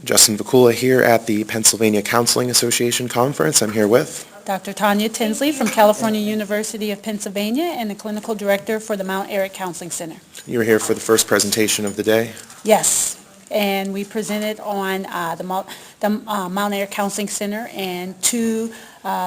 Justin Vacula here at the Pennsylvania Counseling Association Conference. I'm here with Dr. Tanya Tinsley from California University of Pennsylvania and the Clinical Director for the Mount Airy Counseling Center. You were here for the first presentation of the day. Yes, and we presented on the Mount Airy Counseling Center and two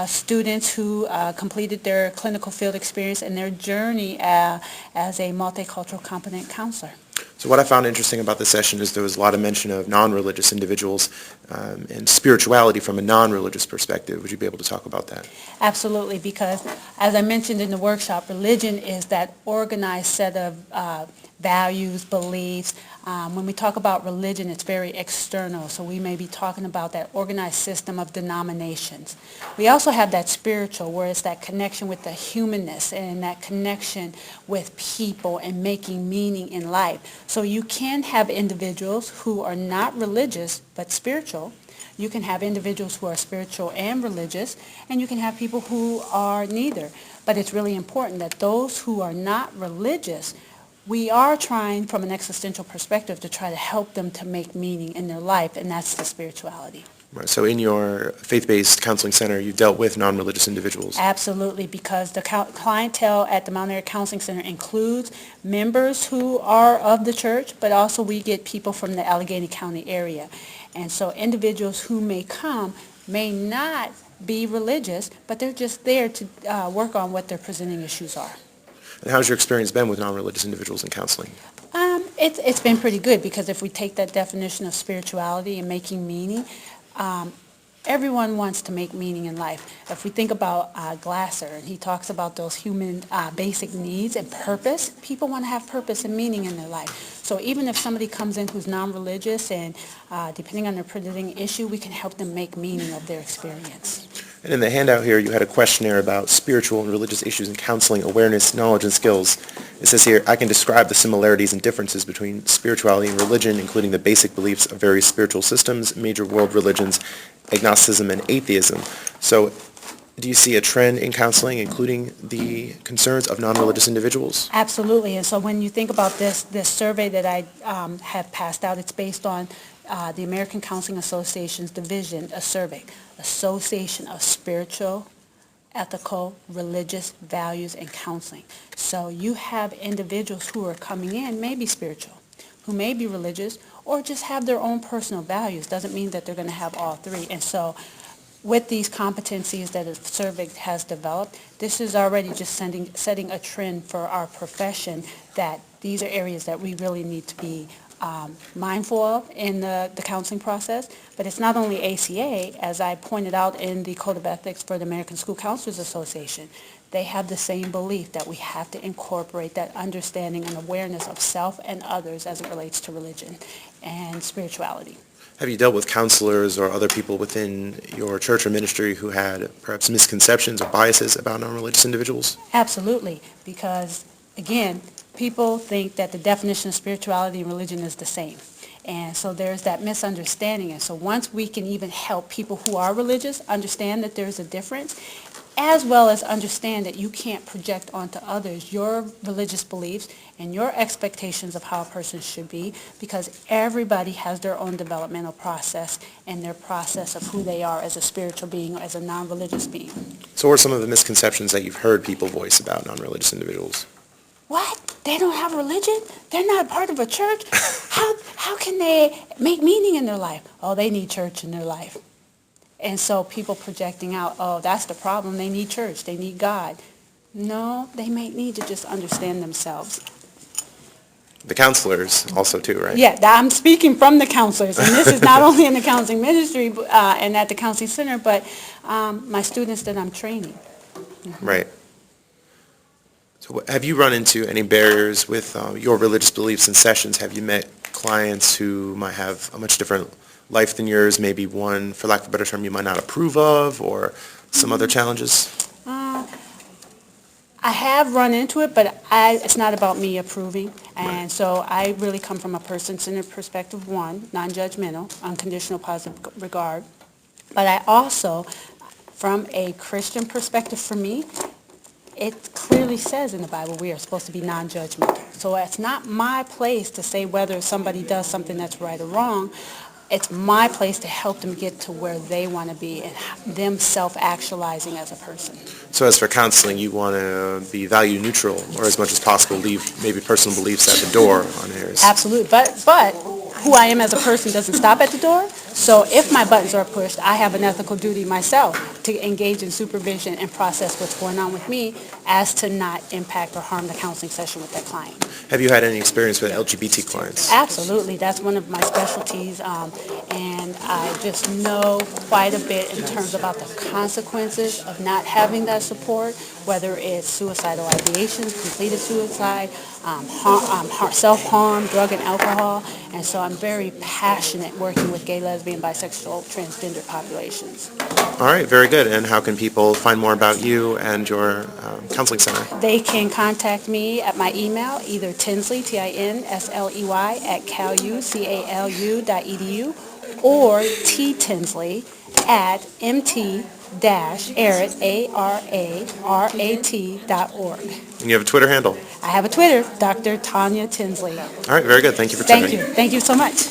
students who completed their clinical field experience and their journey as a multicultural competent counselor. So what I found interesting about the session is there was a lot of mention of non-religious individuals and spirituality from a non-religious perspective. Would you be able to talk about that? Absolutely, because as I mentioned in the workshop, religion is that organized set of values, beliefs. When we talk about religion, it's very external, so we may be talking about that organized system of denominations. We also have that spiritual, where it's that connection with the humanness and that connection with people and making meaning in life. So you can have individuals who are not religious but spiritual. You can have individuals who are spiritual and religious, and you can have people who are neither. But it's really important that those who are not religious, we are trying from an existential perspective to try to help them to make meaning in their life, and that's the spirituality. Right. So in your faith-based counseling center, you dealt with non-religious individuals. Absolutely, because the clientele at the Mount Airy Counseling Center includes members who are of the church, but also we get people from the Allegheny County area. And so individuals who may come may not be religious, but they're just there to work on what their presenting issues are. And how's your experience been with non-religious individuals in counseling? It's been pretty good, because if we take that definition of spirituality and making meaning, everyone wants to make meaning in life. If we think about Glasser, and he talks about those human basic needs and purpose, people want to have purpose and meaning in their life. So even if somebody comes in who's non-religious and depending on their presenting issue, we can help them make meaning of their experience. And in the handout here, you had a questionnaire about spiritual and religious issues in counseling, awareness, knowledge, and skills. It says here, I can describe the similarities and differences between spirituality and religion, including the basic beliefs of various spiritual systems, major world religions, agnosticism, and atheism. So do you see a trend in counseling, including the concerns of non-religious individuals? Absolutely. And so when you think about this survey that I have passed out, it's based on the American Counseling Association's division, a survey, Association of Spiritual, Ethical, Religious Values, and Counseling. So you have individuals who are coming in, maybe spiritual, who may be religious, or just have their own personal values. Doesn't mean that they're going to have all three. And so with these competencies that a survey has developed, this is already just setting a trend for our profession, that these are areas that we really need to be mindful of in the counseling process. But it's not only ACA, as I pointed out in the Code of Ethics for the American School Counselors Association. They have the same belief that we have to incorporate that understanding and awareness of self and others as it relates to religion and spirituality. Have you dealt with counselors or other people within your church or ministry who had perhaps misconceptions or biases about non-religious individuals? Absolutely, because again, people think that the definition of spirituality and religion is the same. And so there's that misunderstanding. And so once we can even help people who are religious understand that there's a difference, as well as understand that you can't project onto others your religious beliefs and your expectations of how a person should be, because everybody has their own developmental process and their process of who they are as a spiritual being or as a non-religious being. So what are some of the misconceptions that you've heard people voice about non-religious individuals? What? They don't have religion? They're not a part of a church? How can they make meaning in their life? Oh, they need church in their life. And so people projecting out, oh, that's the problem. They need church. They need God. No, they may need to just understand themselves. The counselors also too, right? Yeah, I'm speaking from the counselors. And this is not only in the counseling ministry and at the counseling center, but my students that I'm training. Mm-hmm. Right. So have you run into any barriers with your religious beliefs in sessions? Have you met clients who might have a much different life than yours, maybe one, for lack of a better term, you might not approve of, or some other challenges? I have run into it, but it's not about me approving. And right. So I really come from a person-centered perspective, one, non-judgmental, unconditional positive regard. But I also, from a Christian perspective for me, it clearly says in the Bible we are supposed to be non-judgmental. So it's not my place to say whether somebody does something that's right or wrong. it's my place to help them get to where they want to be and them self-actualizing as a person. So as for counseling, you want to be value neutral, or as much as possible leave maybe personal beliefs at the door on areas. Absolutely, but who I am as a person doesn't stop at the door. So if my buttons are pushed, I have an ethical duty myself to engage in supervision and process what's going on with me as to not impact or harm the counseling session with that client. Have you had any experience with LGBT clients? Absolutely, that's one of my specialties, and I just know quite a bit in terms about the consequences of not having that support, whether it's suicidal ideations, completed suicide, self-harm, drug and alcohol, and so I'm very passionate working with gay, lesbian, bisexual, transgender populations. All right, very good. And how can people find more about you and your counseling center? They can contact me at my email, either Tinsley, Tinsley, at calu.edu, or ttinsley at mt-arat.org. And you have a Twitter handle? I have a Twitter, Dr. Tanya Tinsley. All right, very good. Thank you for tuning in. Thank you so much.